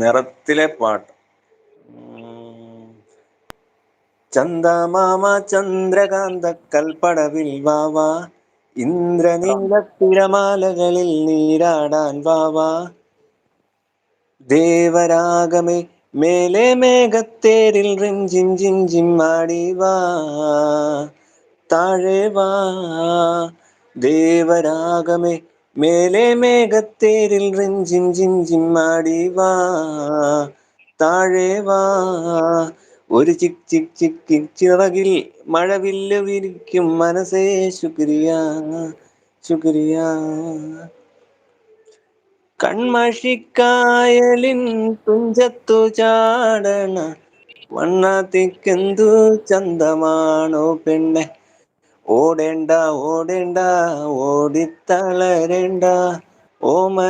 നിറത്തിലെ പാട്ട്. ഉം. ചന്ദമാമ ചന്ദ്രകാന്ത കൽപ്പടവിൽ വാവാ, ഇന്ദ്രനീല തിരമാലകളിൽ നീരാടാൻ വാവാ, ദേവരാഗമേ മേലെ മേഘത്തേരിൽ റിഞ്ചിം ജിഞ്ചിം ആടി വാ, താഴെ വാ, ദേവരാഗമേ മേലെ മേഘത്തേരിൽ റിഞ്ചിം ജിഞ്ചിം ആടി വാ, താഴെ വാ, ഒരു ചിക് ചിക് ചിക് ചിറകിൽ മഴവില്ല് വിരിക്കും മനസ്സേ ശുക്രിയ, ശുക്രിയ. കൺമഷിക്കായലിൻ തുഞ്ചത്തു ചാടണ വണ്ണത്തിക്കെന്തു ചന്തമാണോ പെണ്ണെ, ഓടേണ്ട ഓടേണ്ട ഓടിത്തളരേണ്ട ഓമ